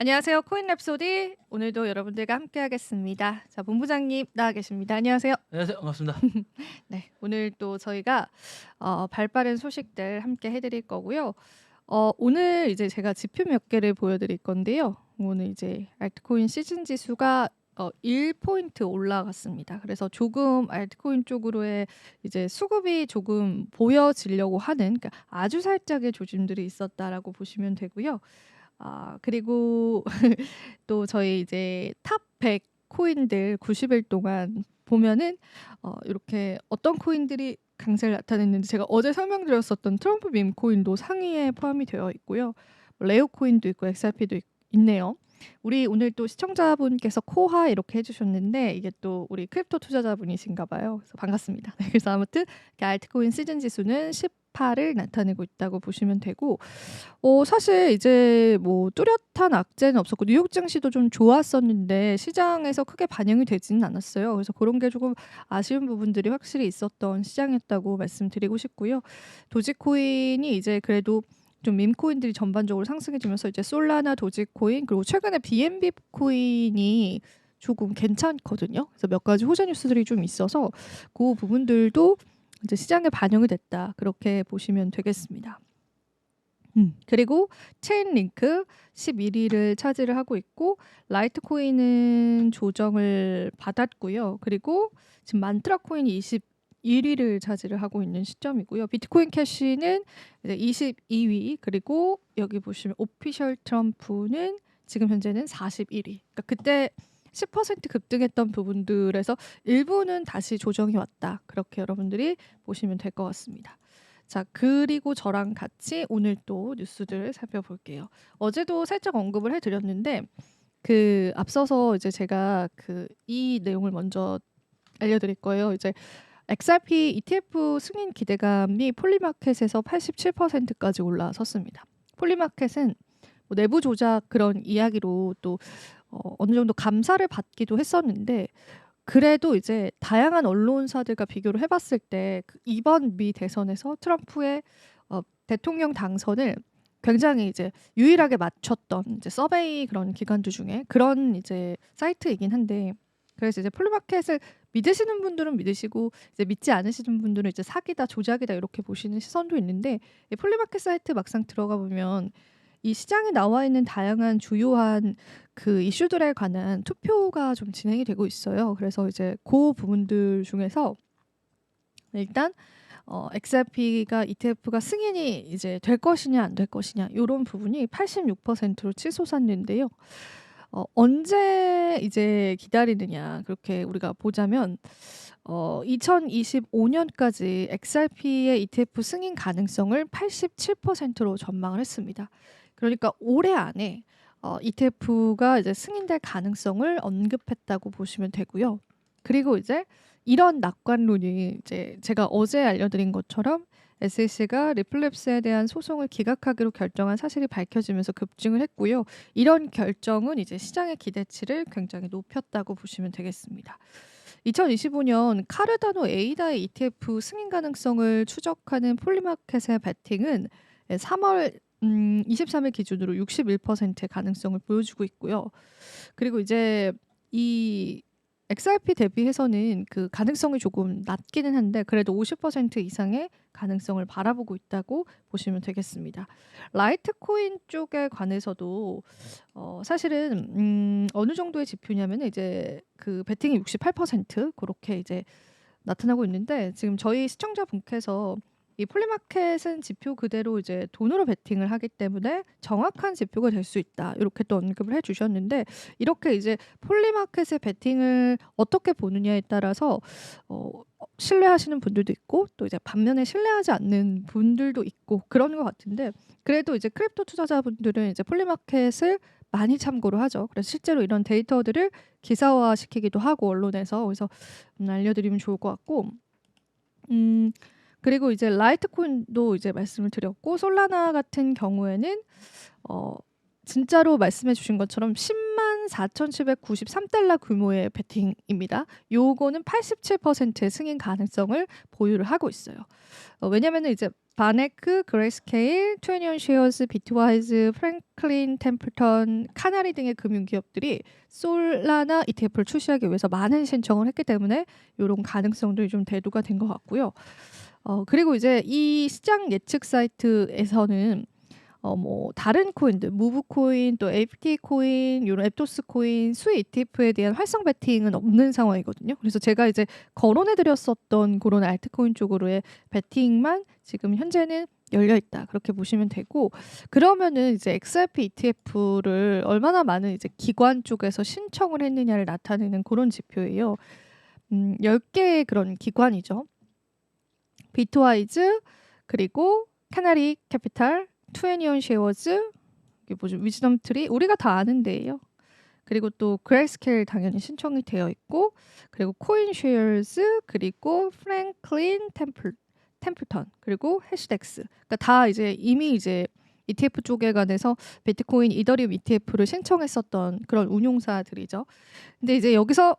안녕하세요. 코인 랩소디. 오늘도 여러분들과 함께 하겠습니다. 자, 본부장님 나와 계십니다. 안녕하세요. 안녕하세요. 반갑습니다. 네, 오늘 또 저희가 발빠른 소식들 함께 해드릴 거고요. 오늘 이제 제가 지표 몇 개를 보여드릴 건데요. 오늘 이제 알트코인 시즌 지수가 1포인트 올라갔습니다. 그래서 조금 알트코인 쪽으로의 이제 수급이 조금 보여지려고 하는, 그러니까 아주 살짝의 조짐들이 있었다라고 보시면 되고요. 그리고 또 저희 이제 탑 100 코인들 90일 동안 보면은 이렇게 어떤 코인들이 강세를 나타냈는지 제가 어제 설명드렸었던 트럼프 밈 코인도 상위에 포함이 되어 있고요. 레오 코인도 있고 XRP도 있네요. 우리 오늘 또 시청자분께서 코하 이렇게 해주셨는데 이게 또 우리 크립토 투자자분이신가 봐요. 그래서 반갑습니다. 네, 그래서 아무튼 알트코인 시즌 지수는 18을 나타내고 있다고 보시면 되고, 사실 이제 뭐 뚜렷한 악재는 없었고 뉴욕 증시도 좀 좋았었는데 시장에서 크게 반영이 되지는 않았어요. 그래서 그런 게 조금 아쉬운 부분들이 확실히 있었던 시장이었다고 말씀드리고 싶고요. 도지코인이 이제 그래도 좀 밈코인들이 전반적으로 상승해 주면서 이제 솔라나 도지코인 그리고 최근에 BNB 코인이 조금 괜찮거든요. 그래서 몇 가지 호재 뉴스들이 좀 있어서 그 부분들도 이제 시장에 반영이 됐다. 그렇게 보시면 되겠습니다. 그리고 체인링크 11위를 차지를 하고 있고 라이트코인은 조정을 받았고요. 그리고 지금 만트라 코인이 21위를 차지를 하고 있는 시점이고요. 비트코인 캐시는 이제 22위, 그리고 여기 보시면 오피셜 트럼프는 지금 현재는 41위. 그러니까 그때 10% 급등했던 부분들에서 일부는 다시 조정이 왔다. 그렇게 여러분들이 보시면 될 것 같습니다. 자, 그리고 저랑 같이 오늘 또 뉴스들을 살펴볼게요. 어제도 살짝 언급을 해드렸는데 그 앞서서 이제 제가 이 내용을 먼저 알려드릴 거예요. 이제 XRP ETF 승인 기대감이 폴리마켓에서 87%까지 올라섰습니다. 폴리마켓은 뭐 내부 조작 그런 이야기로 또 어느 정도 감사를 받기도 했었는데, 그래도 이제 다양한 언론사들과 비교를 해봤을 때 이번 미 대선에서 트럼프의 대통령 당선을 굉장히 이제 유일하게 맞췄던 이제 서베이 그런 기관들 중에 그런 이제 사이트이긴 한데, 그래서 이제 폴리마켓을 믿으시는 분들은 믿으시고 이제 믿지 않으시는 분들은 이제 사기다 조작이다 이렇게 보시는 시선도 있는데, 이 폴리마켓 사이트 막상 들어가 보면 이 시장에 나와 있는 다양한 주요한 그 이슈들에 관한 투표가 좀 진행이 되고 있어요. 그래서 이제 그 부분들 중에서 일단 XRP가 ETF가 승인이 이제 될 것이냐 안 될 것이냐 이런 부분이 86%로 치솟았는데요. 언제 이제 기다리느냐 그렇게 우리가 보자면 2025년까지 XRP의 ETF 승인 가능성을 87%로 전망을 했습니다. 그러니까 올해 안에 ETF가 이제 승인될 가능성을 언급했다고 보시면 되고요. 그리고 이제 이런 낙관론이 이제 제가 어제 알려드린 것처럼 SEC가 리플랩스에 대한 소송을 기각하기로 결정한 사실이 밝혀지면서 급증을 했고요. 이런 결정은 이제 시장의 기대치를 굉장히 높였다고 보시면 되겠습니다. 2025년 카르다노 에이다의 ETF 승인 가능성을 추적하는 폴리마켓의 베팅은 3월 23일 기준으로 61%의 가능성을 보여주고 있고요. 그리고 이제 이 XRP 대비해서는 그 가능성이 조금 낮기는 한데 그래도 50% 이상의 가능성을 바라보고 있다고 보시면 되겠습니다. 라이트코인 쪽에 관해서도 사실은 어느 정도의 지표냐면 이제 그 베팅이 68% 그렇게 이제 나타나고 있는데, 지금 저희 시청자분께서 이 폴리마켓은 지표 그대로 이제 돈으로 베팅을 하기 때문에 정확한 지표가 될 수 있다. 이렇게 또 언급을 해주셨는데, 이렇게 이제 폴리마켓의 베팅을 어떻게 보느냐에 따라서 신뢰하시는 분들도 있고 또 이제 반면에 신뢰하지 않는 분들도 있고 그런 것 같은데, 그래도 이제 크립토 투자자분들은 이제 폴리마켓을 많이 참고를 하죠. 그래서 실제로 이런 데이터들을 기사화 시키기도 하고 언론에서, 그래서 알려드리면 좋을 것 같고, 그리고 이제 라이트코인도 이제 말씀을 드렸고, 솔라나 같은 경우에는 진짜로 말씀해 주신 것처럼 104,793달러 규모의 베팅입니다. 요거는 87%의 승인 가능성을 보유를 하고 있어요. 왜냐면은 이제 바네크, 그레이스케일, 21쉐어스, 비트와이즈, 프랭클린 템플턴, 카나리 등의 금융 기업들이 솔라나 ETF를 출시하기 위해서 많은 신청을 했기 때문에 요런 가능성들이 좀 대두가 된 것 같고요. 그리고 이제 이 시장 예측 사이트에서는 뭐 다른 코인들, 무브 코인, 또 FT 코인, 요런 앱토스 코인, 수익 ETF에 대한 활성 베팅은 없는 상황이거든요. 그래서 제가 이제 거론해 드렸었던 그런 알트코인 쪽으로의 베팅만 지금 현재는 열려 있다. 그렇게 보시면 되고, 그러면은 이제 XRP ETF를 얼마나 많은 이제 기관 쪽에서 신청을 했느냐를 나타내는 그런 지표예요. 10개의 그런 기관이죠. 비트와이즈, 그리고 캐나리 캐피탈, 21쉐어즈, 이게 뭐죠? 위즈덤 트리, 우리가 다 아는 데예요. 그리고 또 그레이스케일 당연히 신청이 되어 있고, 그리고 코인쉐어즈, 그리고 프랭클린 템플턴, 그리고 해시덱스. 그러니까 다 이제 이미 이제 ETF 쪽에 관해서 비트코인, 이더리움 ETF를 신청했었던 그런 운용사들이죠. 근데 이제 여기서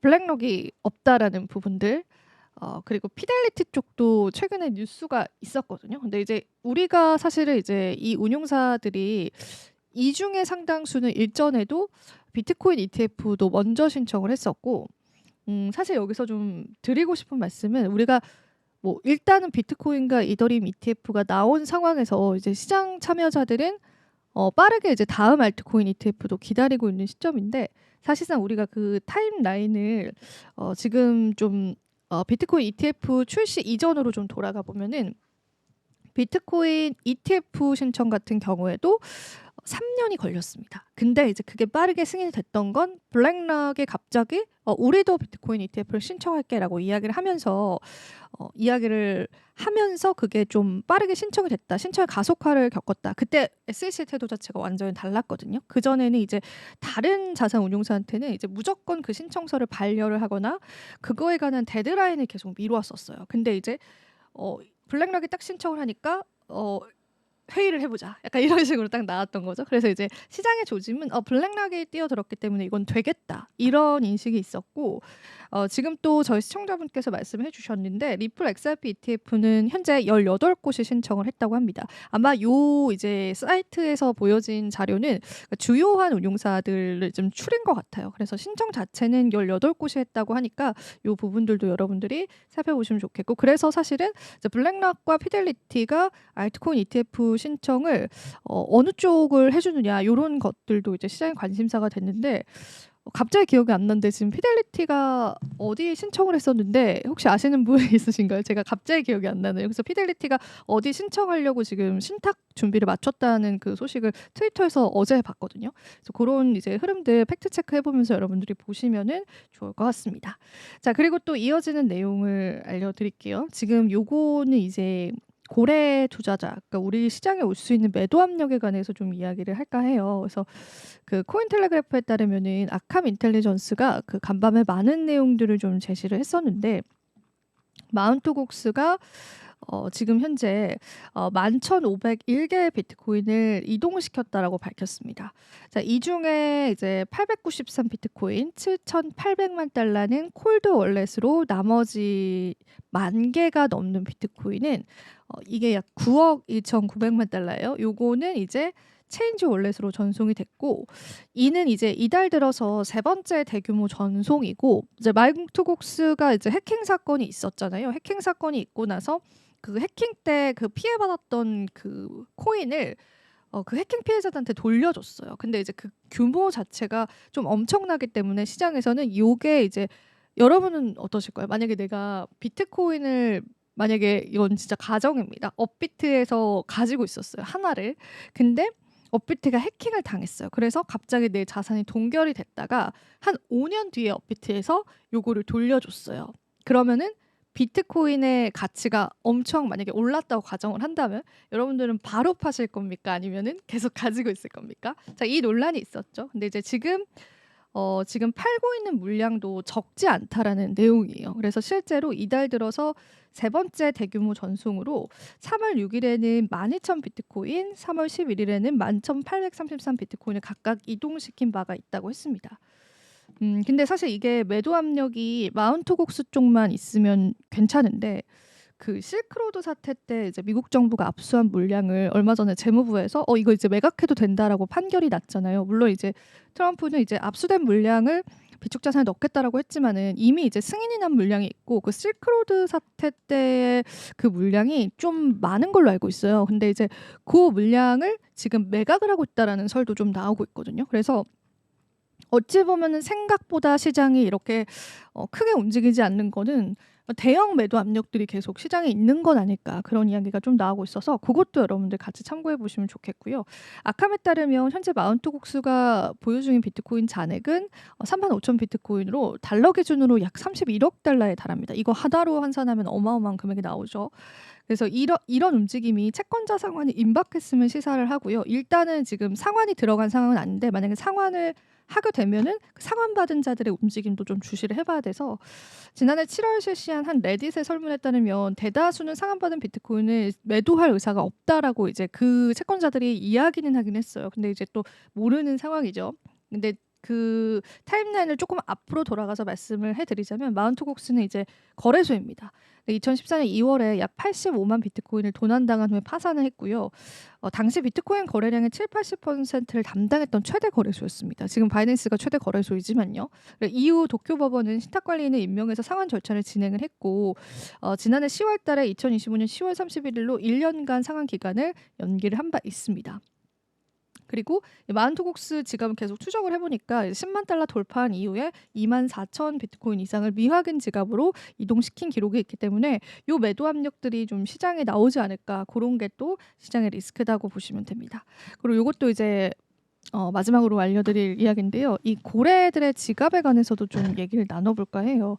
블랙록이 없다라는 부분들, 그리고 피델리티 쪽도 최근에 뉴스가 있었거든요. 근데 이제 우리가 사실은 이제 이 운용사들이 이 중에 상당수는 일전에도 비트코인 ETF도 먼저 신청을 했었고, 사실 여기서 좀 드리고 싶은 말씀은, 우리가 뭐 일단은 비트코인과 이더리움 ETF가 나온 상황에서 이제 시장 참여자들은 빠르게 이제 다음 알트코인 ETF도 기다리고 있는 시점인데, 사실상 우리가 그 타임라인을 지금 좀 비트코인 ETF 출시 이전으로 좀 돌아가 보면은, 비트코인 ETF 신청 같은 경우에도 3년이 걸렸습니다. 근데 이제 그게 빠르게 승인이 됐던 건 블랙락이 갑자기 우리도 비트코인 ETF를 신청할게라고 이야기를 하면서 그게 좀 빠르게 신청이 됐다. 신청의 가속화를 겪었다. 그때 SEC의 태도 자체가 완전히 달랐거든요. 그 전에는 이제 다른 자산 운용사한테는 이제 무조건 그 신청서를 반려를 하거나 그거에 관한 데드라인을 계속 미루었었어요. 근데 이제 블랙락이 딱 신청을 하니까 회의를 해보자. 약간 이런 식으로 딱 나왔던 거죠. 그래서 이제 시장의 조짐은 블랙락이 뛰어들었기 때문에 이건 되겠다. 이런 인식이 있었고, 지금 또 저희 시청자분께서 말씀해 주셨는데, 리플 XRP ETF는 현재 18곳이 신청을 했다고 합니다. 아마 요 이제 사이트에서 보여진 자료는 주요한 운용사들을 좀 추린 것 같아요. 그래서 신청 자체는 18곳이 했다고 하니까 요 부분들도 여러분들이 살펴보시면 좋겠고, 그래서 사실은 이제 블랙락과 피델리티가 알트코인 ETF 신청을 어느 쪽을 해주느냐, 이런 것들도 이제 시장의 관심사가 됐는데, 갑자기 기억이 안 나는데 지금 피델리티가 어디 신청을 했었는데, 혹시 아시는 분 있으신가요? 제가 갑자기 기억이 안 나네요. 그래서 피델리티가 어디 신청하려고 지금 신탁 준비를 마쳤다는 그 소식을 트위터에서 어제 봤거든요. 그래서 그런 이제 흐름들 팩트 체크 해보면서 여러분들이 보시면은 좋을 것 같습니다. 자, 그리고 또 이어지는 내용을 알려드릴게요. 지금 요거는 이제 고래 투자자, 그러니까 우리 시장에 올 수 있는 매도 압력에 관해서 좀 이야기를 할까 해요. 그래서 그 코인텔레그래프에 따르면은 아캄 인텔리전스가 그 간밤에 많은 내용들을 좀 제시를 했었는데, 마운트곡스가 지금 현재 11,501개의 비트코인을 이동시켰다라고 밝혔습니다. 자, 이 중에 이제 893 비트코인, 7,800만 달러는 콜드 월렛으로, 나머지 10,000개가 넘는 비트코인은 이게 약 9억 1,900만 달러예요. 요거는 이제 체인지 월렛으로 전송이 됐고, 이는 이제 이달 들어서 세 번째 대규모 전송이고, 이제 마운트곡스가 이제 해킹 사건이 있었잖아요. 해킹 사건이 있고 나서 그 해킹 때 그 피해받았던 그 코인을 그 해킹 피해자들한테 돌려줬어요. 근데 이제 그 규모 자체가 좀 엄청나기 때문에 시장에서는 요게 이제, 여러분은 어떠실까요? 만약에 내가 비트코인을, 만약에 이건 진짜 가정입니다. 업비트에서 가지고 있었어요. 하나를. 근데 업비트가 해킹을 당했어요. 그래서 갑자기 내 자산이 동결이 됐다가 한 5년 뒤에 업비트에서 요거를 돌려줬어요. 그러면은 비트코인의 가치가 엄청 만약에 올랐다고 가정을 한다면, 여러분들은 바로 파실 겁니까? 아니면은 계속 가지고 있을 겁니까? 자, 이 논란이 있었죠. 근데 이제 지금 팔고 있는 물량도 적지 않다라는 내용이에요. 그래서 실제로 이달 들어서 세 번째 대규모 전송으로 3월 6일에는 12,000 비트코인, 3월 11일에는 11,833 비트코인을 각각 이동시킨 바가 있다고 했습니다. 근데 사실 이게 매도 압력이 마운트곡스 쪽만 있으면 괜찮은데, 그 실크로드 사태 때 이제 미국 정부가 압수한 물량을 얼마 전에 재무부에서 이거 이제 매각해도 된다라고 판결이 났잖아요. 물론 이제 트럼프는 이제 압수된 물량을 비축자산에 넣겠다라고 했지만은 이미 이제 승인이 난 물량이 있고 그 실크로드 사태 때의 그 물량이 좀 많은 걸로 알고 있어요. 근데 이제 그 물량을 지금 매각을 하고 있다라는 설도 좀 나오고 있거든요. 그래서 어찌 보면은 생각보다 시장이 이렇게 크게 움직이지 않는 거는 대형 매도 압력들이 계속 시장에 있는 건 아닐까, 그런 이야기가 좀 나오고 있어서 그것도 여러분들 같이 참고해 보시면 좋겠고요. 아캄에 따르면 현재 마운트 곡수가 보유 중인 비트코인 잔액은 35,000 비트코인으로 달러 기준으로 약 31억 달러에 달합니다. 이거 하나로 환산하면 어마어마한 금액이 나오죠. 그래서 이런 움직임이 채권자 상환이 임박했음을 시사를 하고요. 일단은 지금 상환이 들어간 상황은 아닌데 만약에 상환을 하게 되면은 그 상환받은 자들의 움직임도 좀 주시를 해봐야 돼서, 지난해 7월 실시한 한 레딧의 설문에 따르면 대다수는 상환받은 비트코인을 매도할 의사가 없다라고 이제 그 채권자들이 이야기는 하긴 했어요. 근데 이제 또 모르는 상황이죠. 근데 그 타임라인을 조금 앞으로 돌아가서 말씀을 해드리자면 마운트 곡스는 이제 거래소입니다. 2014년 2월에 약 85만 비트코인을 도난당한 후에 파산을 했고요. 당시 비트코인 거래량의 7, 80%를 담당했던 최대 거래소였습니다. 지금 바이낸스가 최대 거래소이지만요. 이후 도쿄 법원은 신탁관리인을 임명해서 상환 절차를 진행을 했고 지난해 10월 달에 2025년 10월 31일로 1년간 상환 기간을 연기를 한 바 있습니다. 그리고 마운트 곡스 지갑은 계속 추적을 해보니까 10만 달러 돌파한 이후에 24,000 비트코인 이상을 미확인 지갑으로 이동시킨 기록이 있기 때문에 요 매도 압력들이 좀 시장에 나오지 않을까, 그런 게 또 시장의 리스크다고 보시면 됩니다. 그리고 요것도 이제 마지막으로 알려드릴 이야기인데요. 이 고래들의 지갑에 관해서도 좀 얘기를 나눠볼까 해요.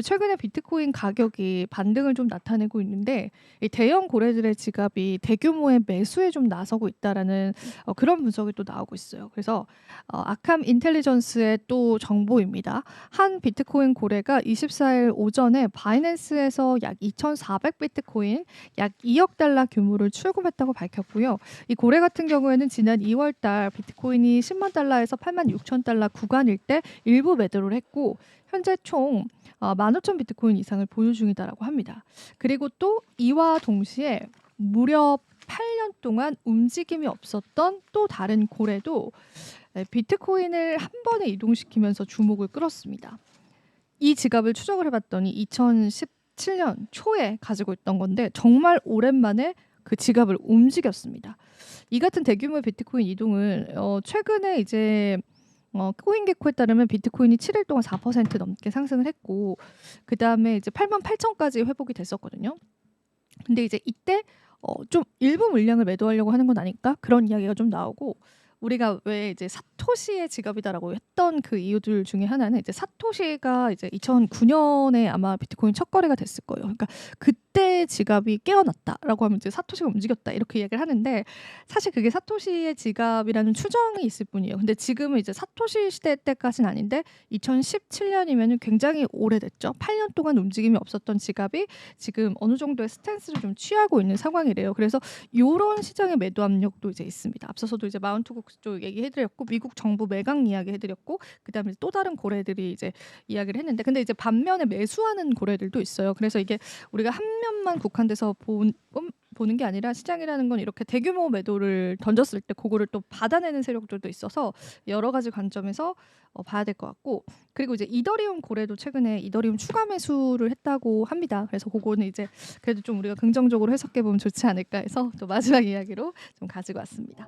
최근에 비트코인 가격이 반등을 좀 나타내고 있는데 이 대형 고래들의 지갑이 대규모의 매수에 좀 나서고 있다라는 그런 분석이 또 나오고 있어요. 그래서 아캄 인텔리전스의 또 정보입니다. 한 비트코인 고래가 24일 오전에 바이낸스에서 약 2,400 비트코인, 약 2억 달러 규모를 출금했다고 밝혔고요. 이 고래 같은 경우에는 지난 2월 달 비트코인이 10만 달러에서 8만 6천 달러 구간일 때 일부 매도를 했고 현재 총 15,000 비트코인 이상을 보유 중이다라고 합니다. 그리고 또 이와 동시에 무려 8년 동안 움직임이 없었던 또 다른 고래도 비트코인을 한 번에 이동시키면서 주목을 끌었습니다. 이 지갑을 추적을 해봤더니 2017년 초에 가지고 있던 건데 정말 오랜만에 그 지갑을 움직였습니다. 이 같은 대규모의 비트코인 이동을 최근에 이제 코인게코에 따르면 비트코인이 7일 동안 4% 넘게 상승을 했고 그 다음에 이제 88,000까지 회복이 됐었거든요. 근데 이제 이때 좀 일부 물량을 매도하려고 하는 건 아닐까? 그런 이야기가 좀 나오고, 우리가 왜 이제 사토시의 지갑이다라고 했던 그 이유들 중에 하나는 이제 사토시가 이제 2009년에 아마 비트코인 첫 거래가 됐을 거예요. 그러니까 그때 지갑이 깨어났다라고 하면 이제 사토시가 움직였다 이렇게 이야기를 하는데 사실 그게 사토시의 지갑이라는 추정이 있을 뿐이에요. 근데 지금은 이제 사토시 시대 때까지는 아닌데 2017년이면 굉장히 오래됐죠. 8년 동안 움직임이 없었던 지갑이 지금 어느 정도의 스탠스를 좀 취하고 있는 상황이래요. 그래서 이런 시장의 매도 압력도 이제 있습니다. 앞서서도 이제 마운트 곡스 쪽 얘기해드렸고 미국 정부 매각 이야기 해드렸고 그다음에 또 다른 고래들이 이제 이야기를 했는데, 근데 이제 반면에 매수하는 고래들도 있어요. 그래서 이게 우리가 한 면만 국한돼서 보는 게 아니라 시장이라는 건 이렇게 대규모 매도를 던졌을 때 그거를 또 받아내는 세력들도 있어서 여러 가지 관점에서 봐야 될 것 같고, 그리고 이제 이더리움 고래도 최근에 이더리움 추가 매수를 했다고 합니다. 그래서 그거는 이제 그래도 좀 우리가 긍정적으로 해석해 보면 좋지 않을까 해서 또 마지막 이야기로 좀 가지고 왔습니다.